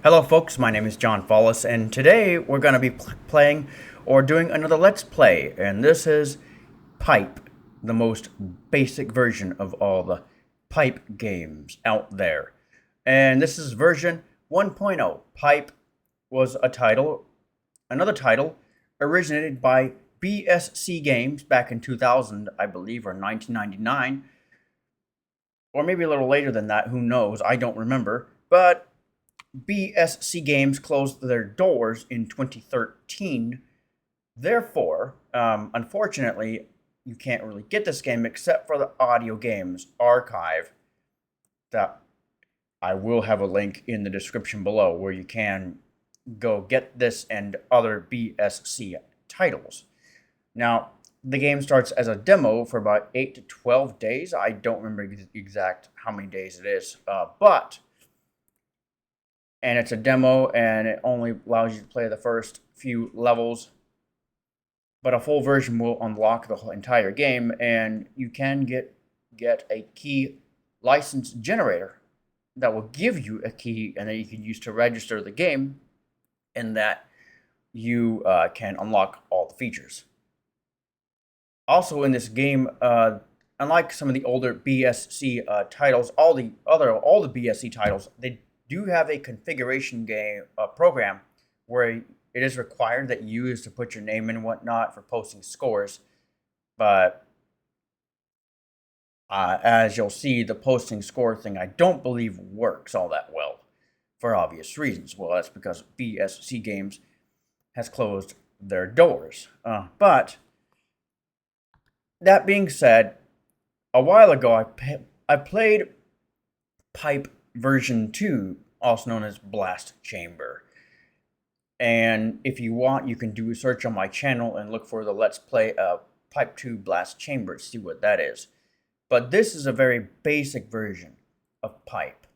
Hello folks, my name is John Follis, and today we're going to be playing or doing another Let's Play, and this is Pipe, the most basic version of all the pipe games out there. And this is version 1.0. Pipe was another title, originated by BSC Games back in 2000, I believe, or 1999, or maybe a little later than that, who knows, I don't remember, but BSC Games closed their doors in 2013. Therefore, unfortunately, you can't really get this game except for the audio games archive that I will have a link in the description below where you can go get this and other BSC titles. Now, the game starts as a demo for about 8 to 12 days. I don't remember exact how many days it is, and it's a demo, and it only allows you to play the first few levels. But a full version will unlock the whole entire game, and you can get a key license generator that will give you a key, and that you can use to register the game, and that you can unlock all the features. Also, in this game, unlike some of the older BSC titles, all the BSC titles, they do have a configuration game program where it is required that you use to put your name in and whatnot for posting scores. But as you'll see, the posting score thing I don't believe works all that well for obvious reasons. Well, that's because BSC Games has closed their doors. But that being said, a while ago I played Pipe version 2, also known as Blast Chamber. And if you want, you can do a search on my channel and look for the Let's Play Pipe 2 Blast Chamber to see what that is. But this is a very basic version of Pipe.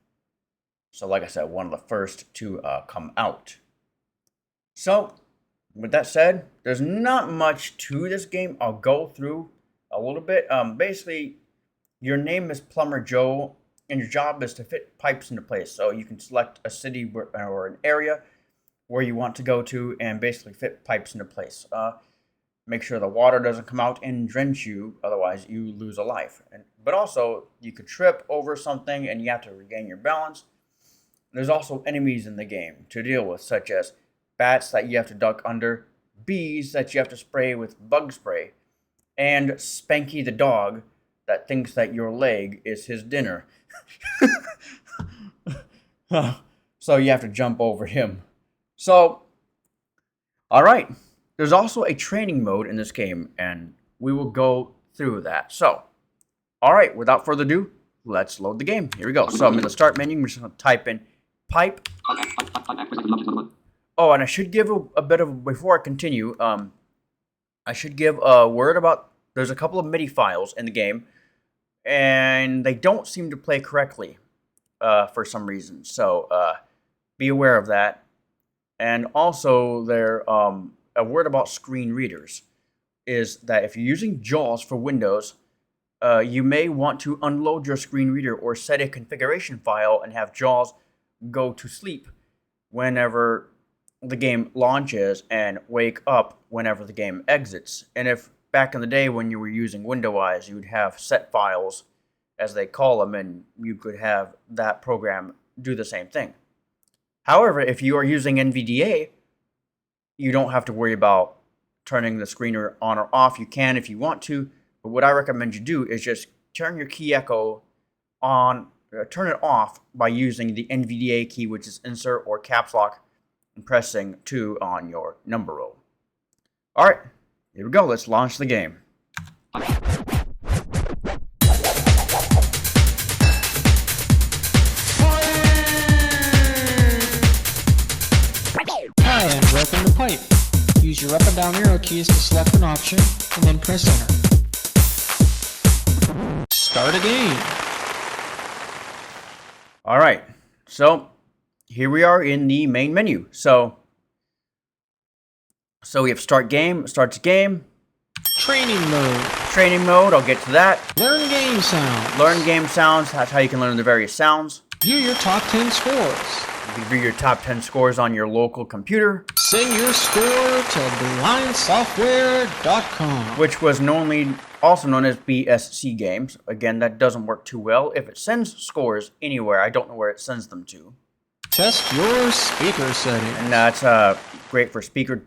So like I said, one of the first to come out. So, with that said, there's not much to this game. I'll go through a little bit. Basically, your name is Plumber Joe, and your job is to fit pipes into place. So you can select a city or an area where you want to go to and basically fit pipes into place. Make sure the water doesn't come out and drench you, otherwise you lose a life. But also, you could trip over something and you have to regain your balance. There's also enemies in the game to deal with, such as bats that you have to duck under, bees that you have to spray with bug spray, and Spanky the dog that thinks that your leg is his dinner. So you have to jump over him. So, alright. There's also a training mode in this game, and we will go through that. So, alright, without further ado, let's load the game. Here we go. So I'm in the start menu. I'm just going to type in pipe. Oh, and I should give a bit of, before I continue, I should give a word about, there's a couple of Midi files in the game, and they don't seem to play correctly for some reason. So be aware of that. And also, a word about screen readers is that if you're using JAWS for Windows, you may want to unload your screen reader or set a configuration file and have JAWS go to sleep whenever the game launches and wake up whenever the game exits. And if back in the day when you were using WindowEyes, you'd have set files, as they call them, and you could have that program do the same thing. However, if you are using NVDA, you don't have to worry about turning the screener on or off. You can if you want to, but what I recommend you do is just turn your key echo on, turn it off by using the NVDA key, which is insert or caps lock, and pressing 2 on your number roll. Alright, here we go. Let's launch the game. Hi, and welcome to Pipe. Use your up and down arrow keys to select an option, and then press enter. Start a game. Alright, so here we are in the main menu. So we have start game, starts game. Training mode. Training mode, I'll get to that. Learn game sounds. Learn game sounds, that's how you can learn the various sounds. View your top 10 scores. You view your top 10 scores on your local computer. Send your score to blindsoftware.com, which was also known as BSC Games. Again, that doesn't work too well. If it sends scores anywhere, I don't know where it sends them to. Test your speaker settings. And that's great for speaker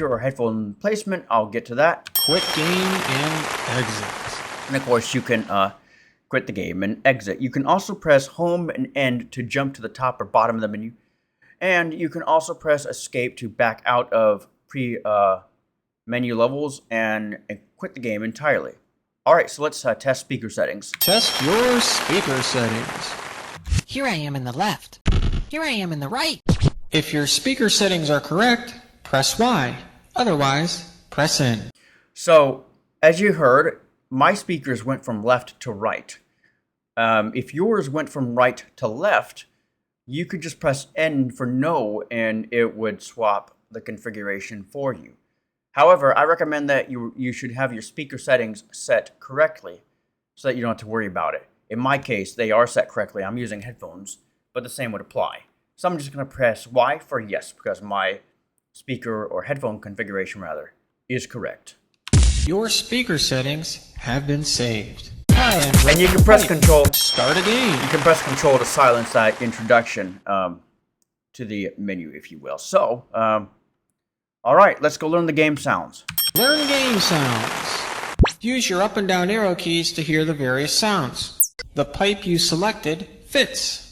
or headphone placement. I'll get to that. Quit game and exit. And of course, you can quit the game and exit. You can also press home and end to jump to the top or bottom of the menu. And you can also press escape to back out of menu levels and quit the game entirely. Alright, so let's test speaker settings. Test your speaker settings. Here I am in the left. Here I am in the right. If your speaker settings are correct, press Y. Otherwise, press N. So, as you heard, my speakers went from left to right. If yours went from right to left, you could just press N for no and it would swap the configuration for you. However, I recommend that you should have your speaker settings set correctly so that you don't have to worry about it. In my case, they are set correctly. I'm using headphones, but the same would apply. So I'm just going to press Y for yes because my speaker or headphone configuration rather is correct. Your speaker settings have been saved. And you can press Control. Start again. You can press Control to silence that introduction to the menu, if you will. So, all right, let's go learn the game sounds. Learn game sounds. Use your up and down arrow keys to hear the various sounds. The pipe you selected fits.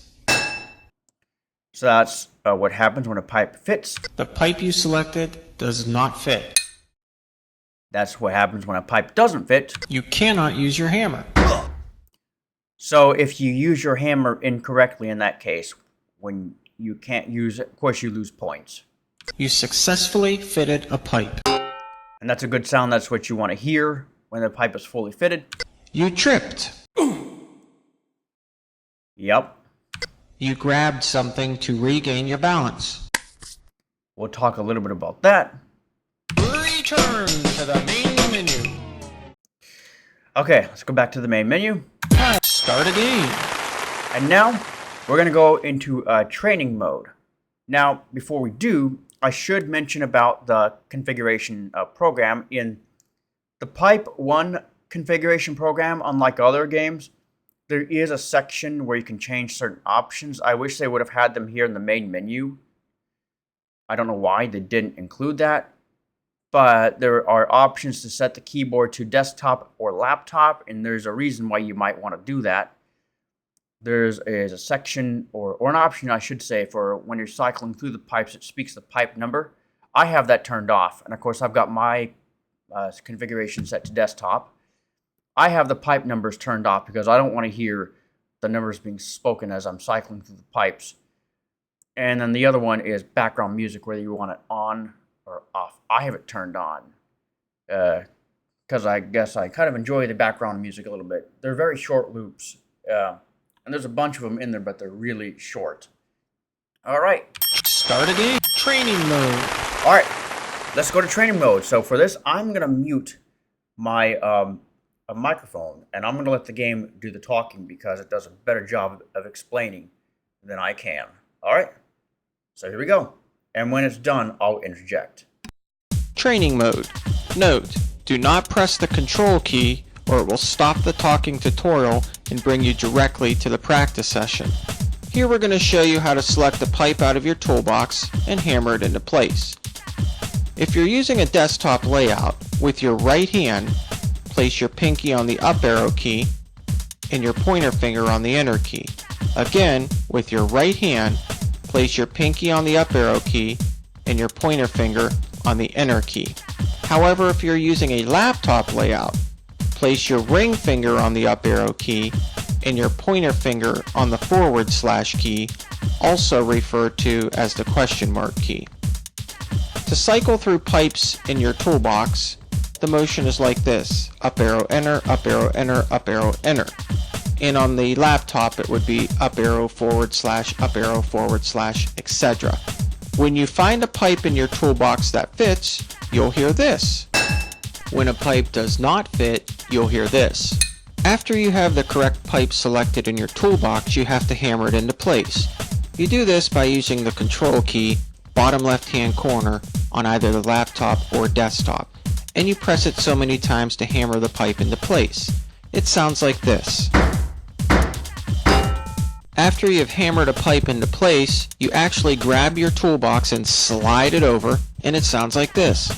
So that's what happens when a pipe fits. The pipe you selected does not fit. That's what happens when a pipe doesn't fit. You cannot use your hammer. So if you use your hammer incorrectly in that case, when you can't use it, of course you lose points. You successfully fitted a pipe. And that's a good sound. That's what you want to hear when the pipe is fully fitted. You tripped. Yep. You grabbed something to regain your balance. We'll talk a little bit about that. Return to the main menu. Okay, let's go back to the main menu. Start again. And now we're going to go into training mode. Now, before we do, I should mention about the configuration program. In the Pipe 1 configuration program, unlike other games, there is a section where you can change certain options. I wish they would have had them here in the main menu. I don't know why they didn't include that. But there are options to set the keyboard to desktop or laptop, and there's a reason why you might want to do that. There's a section, or an option, I should say, for when you're cycling through the pipes, it speaks the pipe number. I have that turned off, and of course I've got my configuration set to desktop. I have the pipe numbers turned off because I don't want to hear the numbers being spoken as I'm cycling through the pipes. And then the other one is background music, whether you want it on or off. I have it turned on because I guess I kind of enjoy the background music a little bit. They're very short loops, and there's a bunch of them in there, but they're really short. All right. Start again. Training mode. All right. Let's go to training mode. So for this, I'm going to mute my microphone, and I'm going to let the game do the talking because it does a better job of explaining than I can. All right. So here we go. And when it's done, I'll interject. Training mode. Note, do not press the control key or it will stop the talking tutorial and bring you directly to the practice session. Here we're going to show you how to select a pipe out of your toolbox and hammer it into place. If you're using a desktop layout, with your right hand, place your pinky on the up arrow key and your pointer finger on the enter key. Again, with your right hand, place your pinky on the up arrow key and your pointer finger on the enter key. However, if you're using a laptop layout, place your ring finger on the up arrow key and your pointer finger on the / key, also referred to as the question mark key. To cycle through pipes in your toolbox, the motion is like this: up arrow enter, up arrow enter, up arrow enter. And on the laptop it would be up arrow / up arrow / etc. When you find a pipe in your toolbox that fits, you'll hear this. When a pipe does not fit, you'll hear this. After you have the correct pipe selected in your toolbox, you have to hammer it into place. You do this by using the control key, bottom left hand corner, on either the laptop or desktop, and you press it so many times to hammer the pipe into place. It sounds like this. After you've hammered a pipe into place, you actually grab your toolbox and slide it over, and it sounds like this.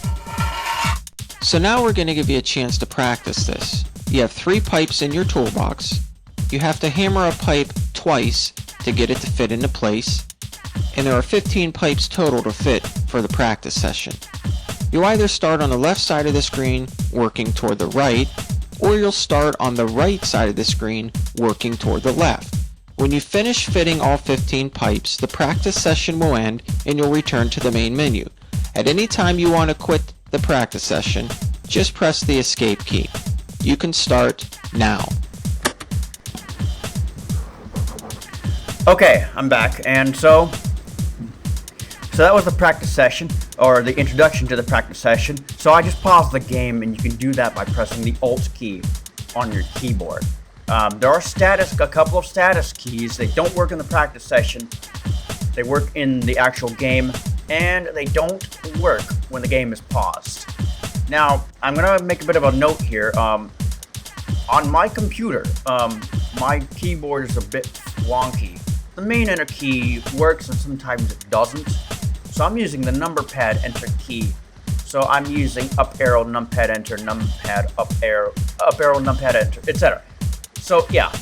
So now we're going to give you a chance to practice this. You have 3 pipes in your toolbox. You have to hammer a pipe twice to get it to fit into place, and there are 15 pipes total to fit for the practice session. You'll either start on the left side of the screen working toward the right, or you'll start on the right side of the screen working toward the left. When you finish fitting all 15 pipes, the practice session will end and you'll return to the main menu. At any time you want to quit the practice session, just press the escape key. You can start now. Okay, I'm back, and so that was the practice session, or the introduction to the practice session. So I just paused the game, and you can do that by pressing the Alt key on your keyboard. There are a couple of status keys. They don't work in the practice session. They work in the actual game, and they don't work when the game is paused. Now, I'm gonna make a bit of a note here. On my computer, my keyboard is a bit wonky. The main enter key works and sometimes it doesn't. So I'm using the number pad enter key. So I'm using up arrow, numpad enter, numpad up arrow, numpad enter, etc. So yeah,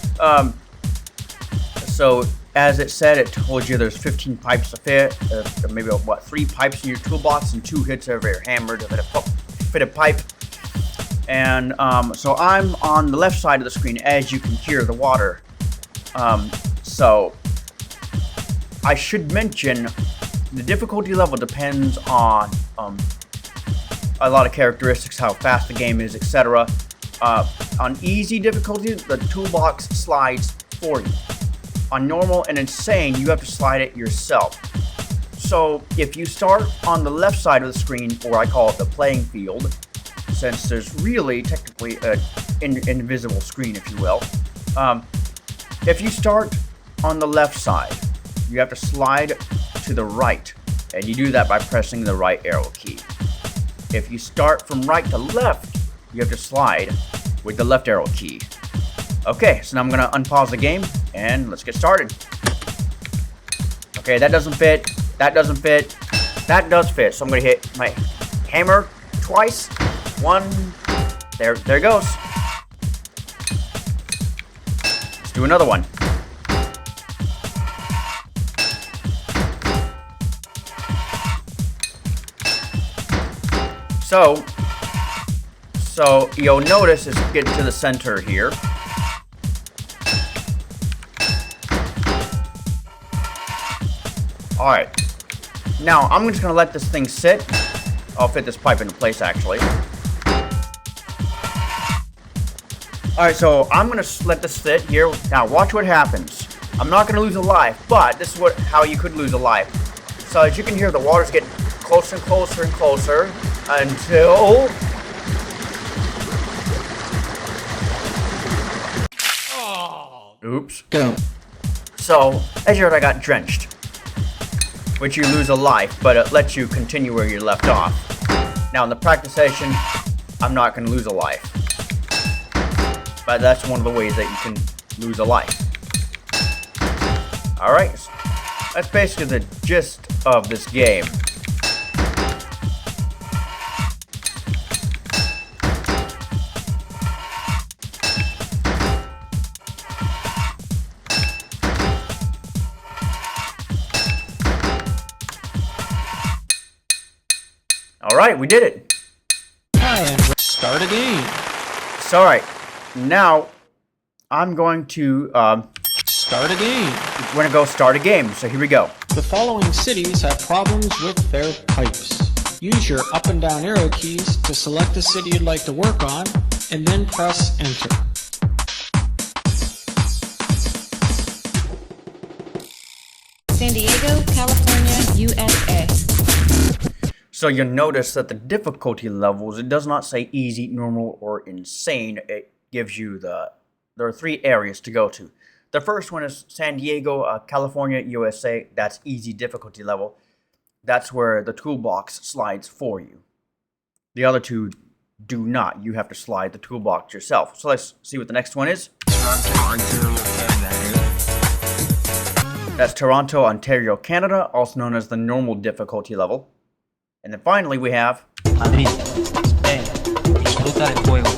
so as it said, it told you there's 15 pipes to fit, maybe 3 pipes in your toolbox and 2 hits every hammer to fit a pipe. And so I'm on the left side of the screen, as you can hear the water. So I should mention the difficulty level depends on a lot of characteristics, how fast the game is, etc. On easy difficulty, the toolbox slides for you. On normal and insane, you have to slide it yourself. So if you start on the left side of the screen, or I call it the playing field, since there's really technically an invisible screen, if you will. If you start on the left side, you have to slide to the right, and you do that by pressing the right arrow key. If you start from right to left, you have to slide with the left arrow key. Okay, so now I'm gonna unpause the game, and let's get started. Okay, that doesn't fit, that doesn't fit, that does fit, so I'm gonna hit my hammer twice. 1, there it goes. Let's do another one. So you'll notice it's getting to the center here. Alright. Now, I'm just going to let this thing sit. I'll fit this pipe into place, actually. Alright, so I'm going to let this sit here. Now, watch what happens. I'm not going to lose a life, but this is how you could lose a life. So, as you can hear, the water's getting closer and closer and closer until... Oops. Go. So, as you heard, I got drenched. Which you lose a life, but it lets you continue where you left off. Now, in the practice session, I'm not going to lose a life. But that's one of the ways that you can lose a life. Alright, that's basically the gist of this game. Alright, we did it. And start a game. So, alright, now I'm going to Start a game. we're going to go start a game. So here we go. The following cities have problems with their pipes. Use your up and down arrow keys to select the city you'd like to work on, and then press enter. San Diego, California, USA. So you'll notice that the difficulty levels, it does not say easy, normal, or insane. It gives you there are 3 areas to go to. The first one is San Diego, California, USA. That's easy difficulty level. That's where the toolbox slides for you. The other two do not. You have to slide the toolbox yourself. So let's see what the next one is. That's Toronto, Ontario, Canada, also known as the normal difficulty level. And then finally we have Madrid, Spain. Disfruta del juego.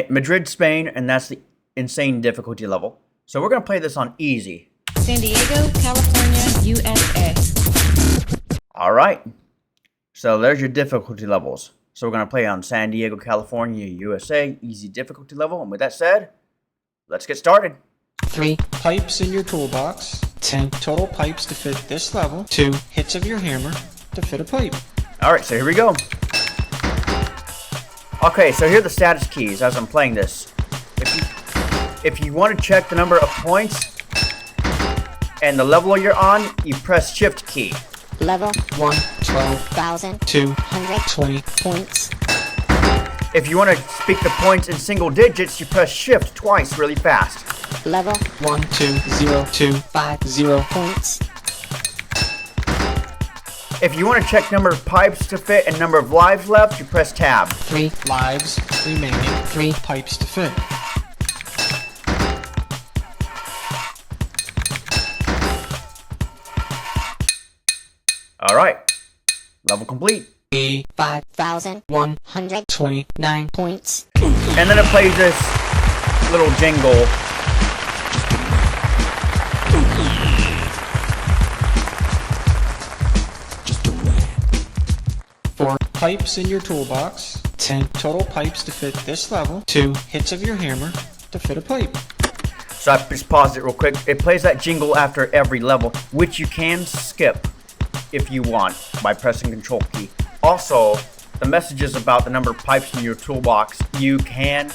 Madrid, Spain, and that's the insane difficulty level. So we're going to play this on easy. San Diego, California, USA. Alright. So there's your difficulty levels. So we're going to play on San Diego, California, USA, easy difficulty level. And with that said, let's get started. 3 pipes in your toolbox, 10 total pipes to fit this level, 2 hits of your hammer to fit a pipe. Alright, so here we go. Okay, so here are the status keys as I'm playing this. If you want to check the number of points and the level you're on, you press shift key. Level 1, 12,000 2, 120 20. points. If you want to speak the points in single digits, you press shift twice really fast. Level 1, 2, 0, 2, 5, 0. points. If you want to check number of pipes to fit and number of lives left, you press tab. 3 Lives remaining, 3 pipes to fit. Alright, level complete. 5,129 points. And then it plays this little jingle. Four pipes in your toolbox, 10 total pipes to fit this level, 2 hits of your hammer to fit a pipe. So I just paused it real quick. It plays that jingle after every level, which you can skip if you want by pressing Control key. Also, the messages about the number of pipes in your toolbox, you can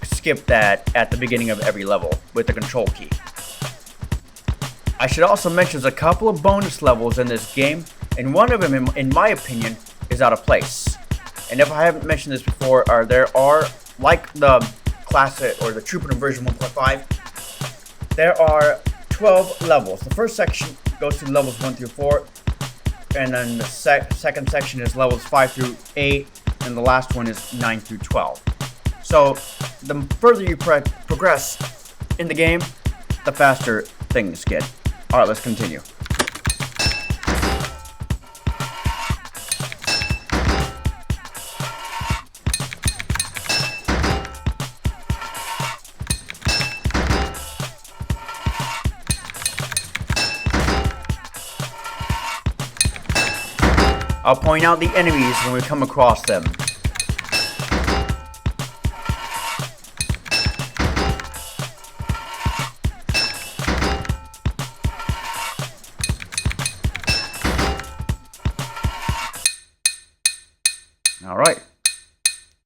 skip that at the beginning of every level with the Control key. I should also mention there's a couple of bonus levels in this game, and one of them, in my opinion, is out of place. And if I haven't mentioned this before, there are, like the Classic or the Trooper version 1.5, there are 12 levels. The first section goes through levels 1 through 4, and then the second section is levels 5 through 8, and the last one is 9 through 12. So the further you progress in the game, the faster things get. Alright, let's continue. I'll point out the enemies when we come across them. Alright.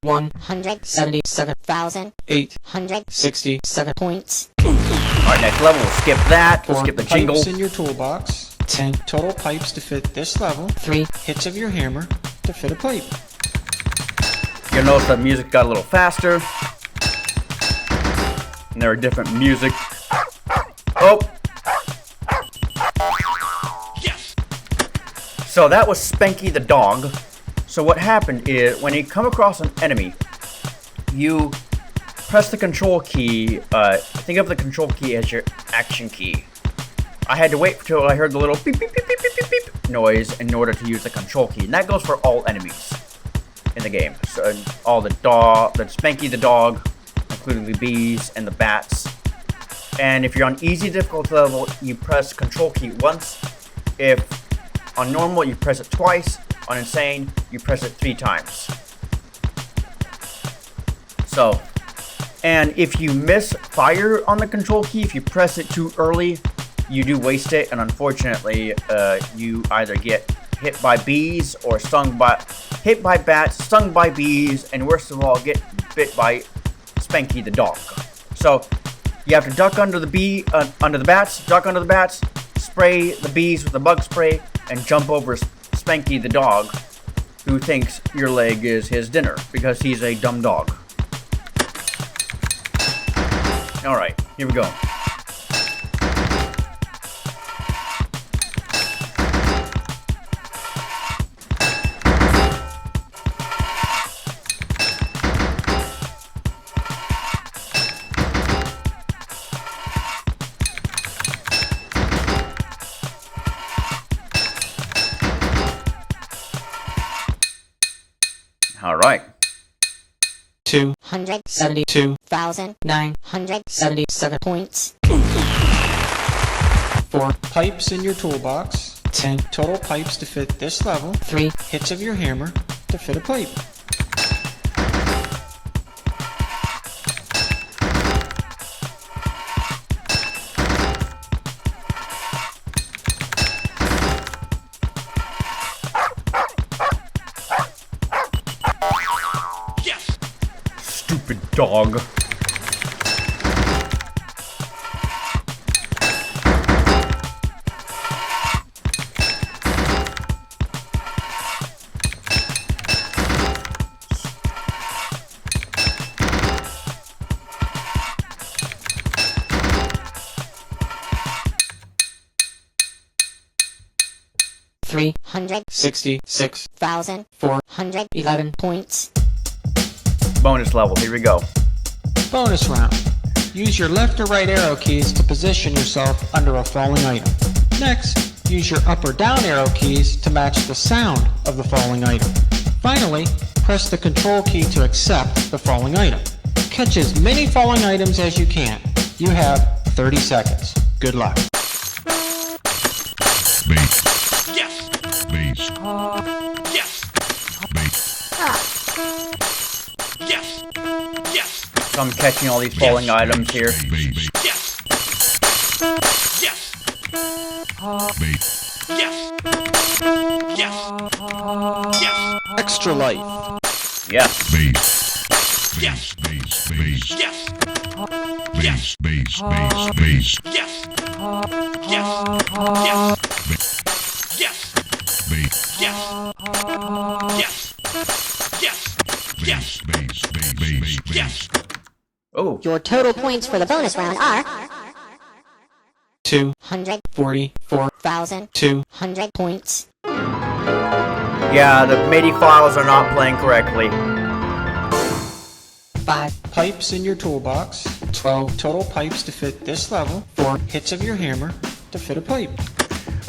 177,867 points. Alright, next level. We'll skip that. We'll 4 skip the jingle. pipes in your toolbox, 10 total pipes to fit this level, 3 hits of your hammer to fit a pipe. You'll notice the music got a little faster. And there are different music. Oh! Yes! So that was Spanky the dog. So what happened is, when you come across an enemy, you press the control key. Think of the control key as your action key. I had to wait until I heard the little beep beep beep beep beep beep beep noise in order to use the control key, and that goes for all enemies in the game. So all the Spanky the dog, including the bees and the bats. And if you're on easy difficulty level, you press control key once. If on normal, you press it twice. On insane, you press it 3 times. So, and if you miss fire on the control key, if you press it too early, you do waste it, and unfortunately, you either get hit by bees or hit by bats, stung by bees, and worst of all, get bit by Spanky the dog. So you have to duck under the bats, duck under the bats, spray the bees with the bug spray, and jump over Spanky the dog, who thinks your leg is his dinner because he's a dumb dog. Alright, here we go. Alright. 272,977 points. 4 pipes in your toolbox. 10 total pipes to fit this level. 3 hits of your hammer to fit a pipe. Stupid dog. Three hundred 66,411 points. Bonus level, here we go. Bonus round. Use your left or right arrow keys to position yourself under a falling item. Next, use your up or down arrow keys to match the sound of the falling item. Finally, press the control key to accept the falling item. Catch as many falling items as you can. You have 30 seconds. Good luck. Base. Yes. Base. Yes. Base. Yes. Yes. So I'm catching all these falling items here. Base. Yes. Yes. Base. Yes. Yes. Yes. Extra life. Yes. Base. Yes. Base. Base. Yes. Base. Base. Base. Base. Yes. Yes. Yes. Yes. Base. Yes. Yes. Yes. Yes. Base. Base. Base. Yes. Oh, Your total points for the bonus round are 244,200 100 points. yeah, the Midi files are not playing correctly. 5 pipes in your toolbox. 12 total pipes to fit this level. 4 hits of your hammer to fit a pipe.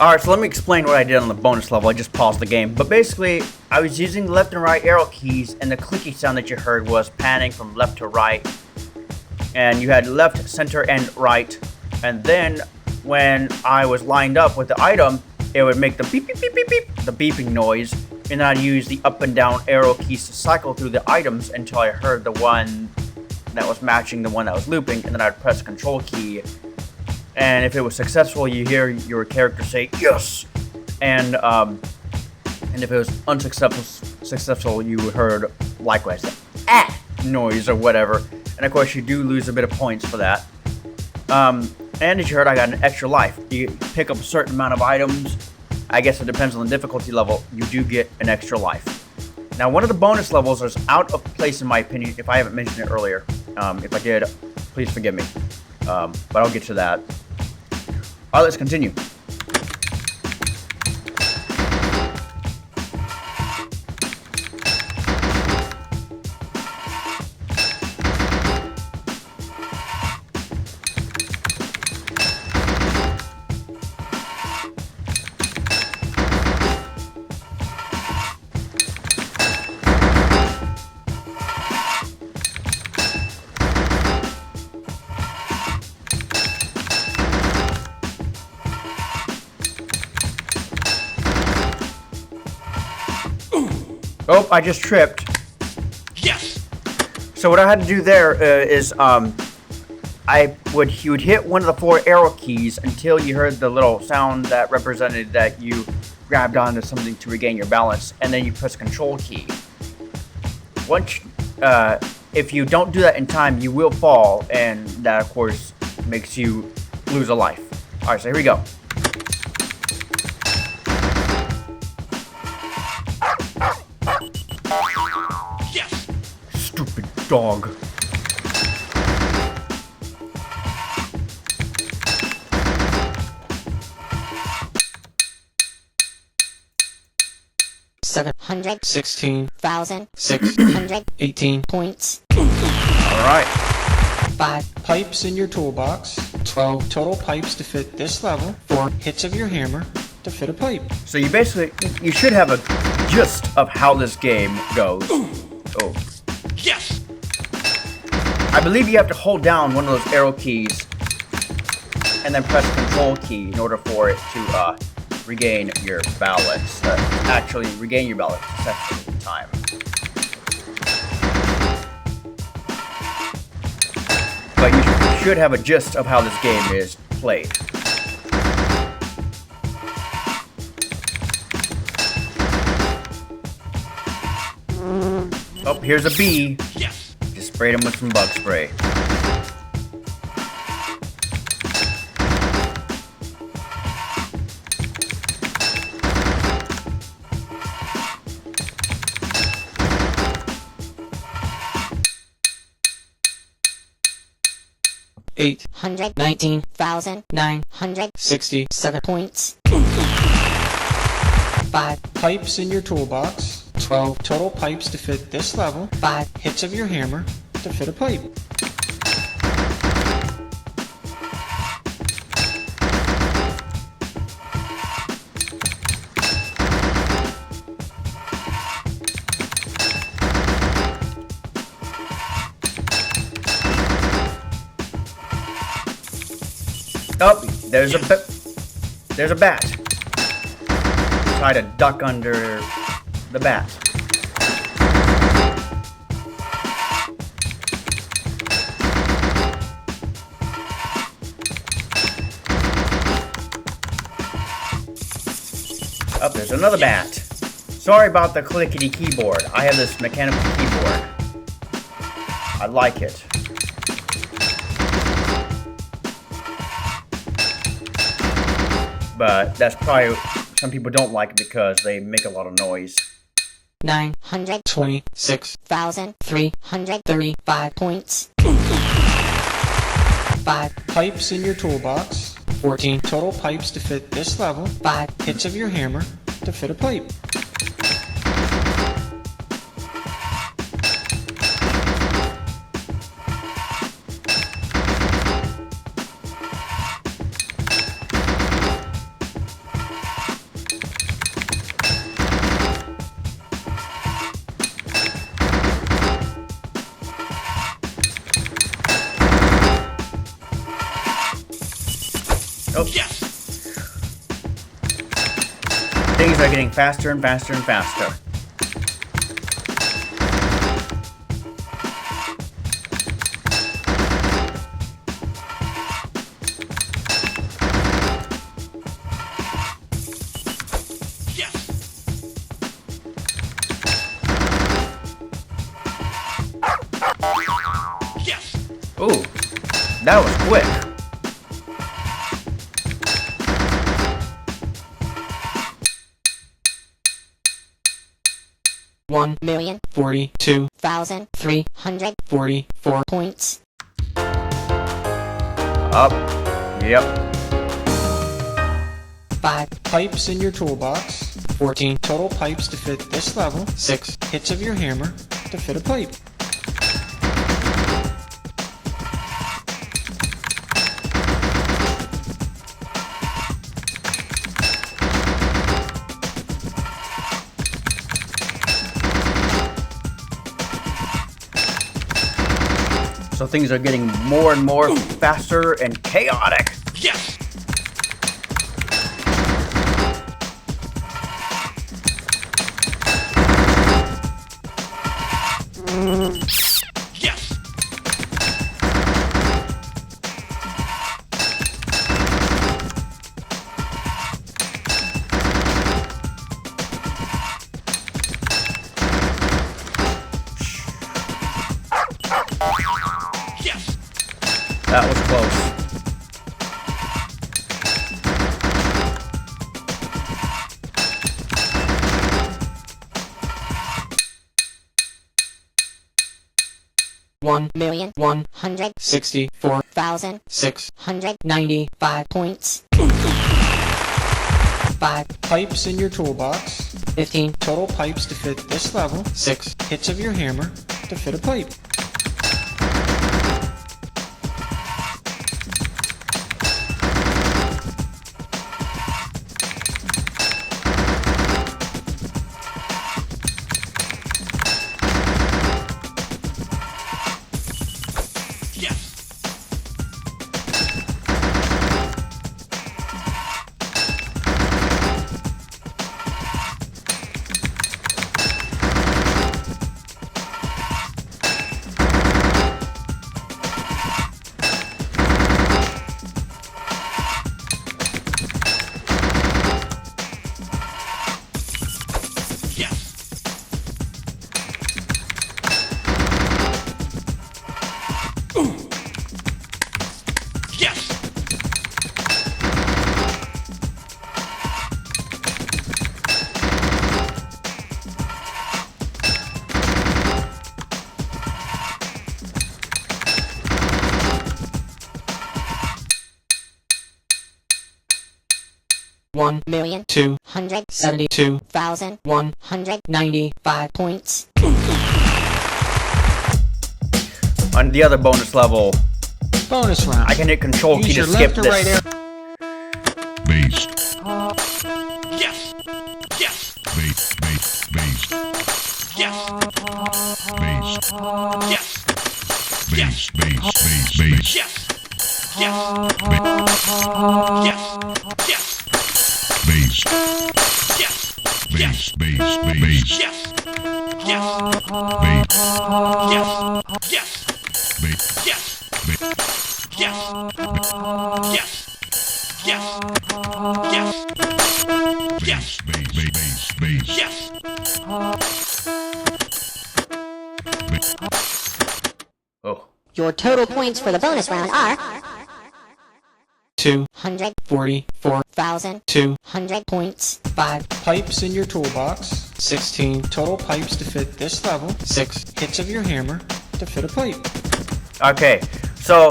Alright, so let me explain what I did on the bonus level. I just paused the game. But basically, I was using left and right arrow keys, and the clicky sound that you heard was panning from left to right. And you had left, center, and right. And then, when I was lined up with the item, it would make the beep, beep, beep, beep, beep, the beeping noise. And I'd use the up and down arrow keys to cycle through the items until I heard the one that was matching the one that was looping. And then I'd press Control key. And if it was successful, you hear your character say yes, and if it was unsuccessful, you heard likewise the noise or whatever. And of course, you do lose a bit of points for that. And as you heard, I got an extra life. You pick up a certain amount of items. I guess it depends on the difficulty level. You do get an extra life. Now, one of the bonus levels is out of place in my opinion. If I haven't mentioned it earlier, if I did, please forgive me. But I'll get to that. Alright, let's continue. Oh, I just tripped. Yes. So what I had to do there is you would hit one of the 4 arrow keys until you heard the little sound that represented that you grabbed onto something to regain your balance, and then you press Control key. Once, if you don't do that in time, you will fall, and that of course makes you lose a life. All right, so here we go. Yes. Stupid dog. 700 16 thousand 6 18 points. Alright. 5 pipes in your toolbox, 12 total pipes to fit this level, 4 hits of your hammer to fit a pipe. So you basically, you should have a gist of how this game goes. Oh. Yes. I believe you have to hold down one of those arrow keys and then press the control key in order for it to regain your balance. Actually, regain your balance successfully in time. But you should have a gist of how this game is played. Oh, here's a bee. Yes. Just sprayed him with some bug spray. Eight, 119 thousand 9 60 points. 5 pipes in your toolbox, 12 total pipes to fit this level, 5 hits of your hammer to fit a pipe. Oh, there's a bat. Try to duck under the bat. Oh, there's another bat. Sorry about the clickety keyboard. I have this mechanical keyboard. I like it. But that's probably, some people don't like it because they make a lot of noise. 900 26 thousand 335 points. 5 pipes in your toolbox, 14 total pipes to fit this level, 5 hits of your hammer to fit a pipe. Oh, Yes. things are getting faster and faster and faster. Yes. Yes. Ooh, that was quick. 1 million 42 thousand 300 44 points. Up. Yep. 5 pipes in your toolbox, 14 total pipes to fit this level, 6 hits of your hammer to fit a pipe. So things are getting more and more faster and chaotic. Yes. Yes. Yes. That was close. One Million 164 64 thousand 6 95 points. 5 pipes in your toolbox, 15. Total pipes to fit this level. 6 hits of your hammer to fit a pipe. Yes. Yes. Yes. One million, 2 hundred, 72 thousand, 195 points. On the other bonus level, Bonus round. I can hit Control key Use to your skip left or right this. base, Yes. Yes. base, base, base, Yes. base, Yes. base, base, base, base, Yes. Yes. Yes. Yes. base, Yes. base, base, base, Yes. Yes. base, Yes. Yes. base, Yes. Yes. Yes. Yes. Yes. Yes. base, base, base, Yes. Oh, Your total points for the bonus round are 244 144,000, 2 points. 5 Pipes in your toolbox. 16 total pipes to fit this level. 6 hits of your hammer to fit a pipe. okay. So,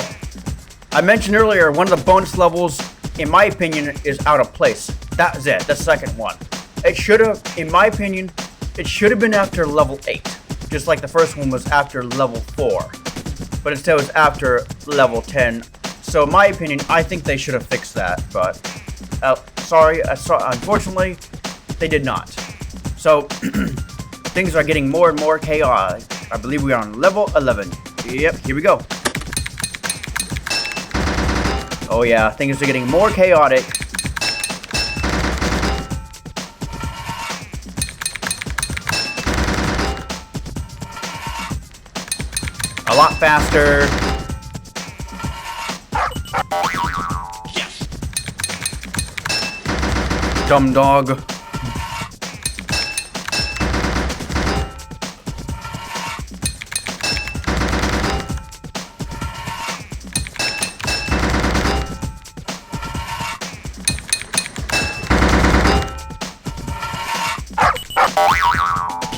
I mentioned earlier one of the bonus levels, in my opinion, is out of place. That was it, the second one. It should have, in my opinion, it should have been after level 8. Just like the first one was after level 4. But instead it was after level 10. So in my opinion, I think they should have fixed that. But, unfortunately, they did not. So, things are getting more and more chaotic. I believe we are on level 11. Yep, here we go. Oh yeah, things are getting more chaotic. A lot faster. Yes. Dumb dog.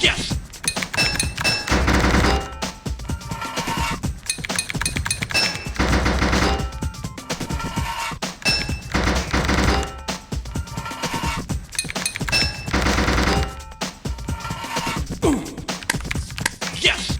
Yes. Yes.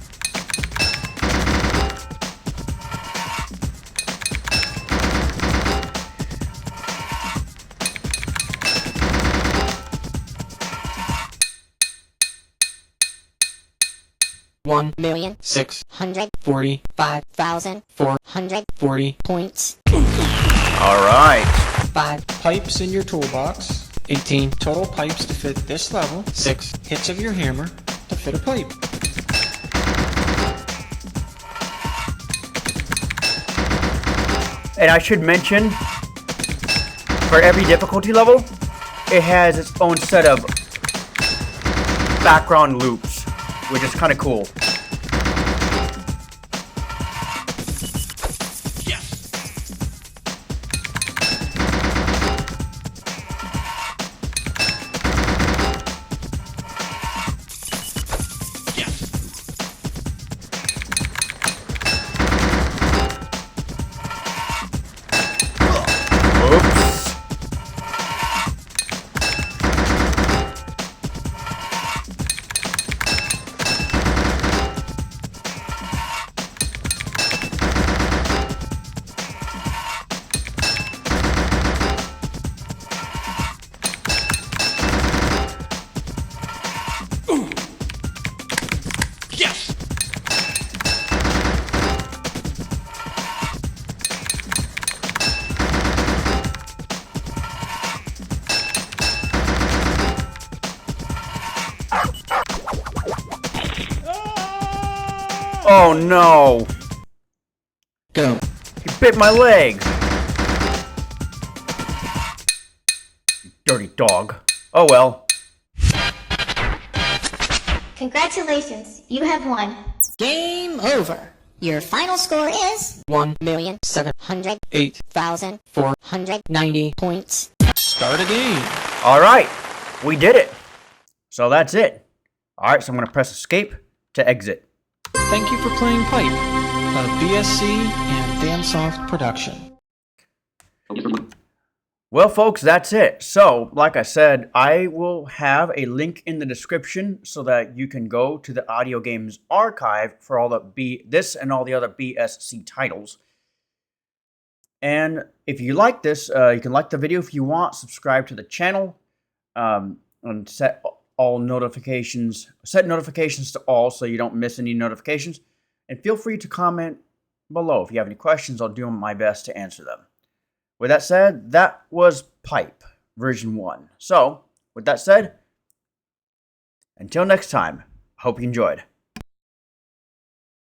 One Million, 6 hundred, 45 thousand, 440 points. Alright. 5 Pipes in your toolbox. 18 Total pipes to fit this level. 6 Hits of your hammer to fit a pipe. And I should mention, for every difficulty level, it has its own set of background loops, which is kind of cool. Yes. Yes. Oops. Oh no! Go. He bit my leg! You dirty dog. Oh well. Congratulations, you have won. Game over. Your final score is 1,708,490 points. Start a game. Alright, we did it. So that's it. Alright, so I'm gonna press escape to exit. Thank you for playing Pipe, a BSC and Dansoft production. Well, folks, that's it. So, like I said, I will have a link in the description so that you can go to the Audio Games archive for all this and all the other BSC titles. And if you like this, you can like the video if you want, subscribe to the channel, and set notifications to all so you don't miss any notifications. And feel free to comment below if you have any questions. I'll do my best to answer them. With that said, that was Pipe, version 1. So, with that said, until next time, I hope you enjoyed.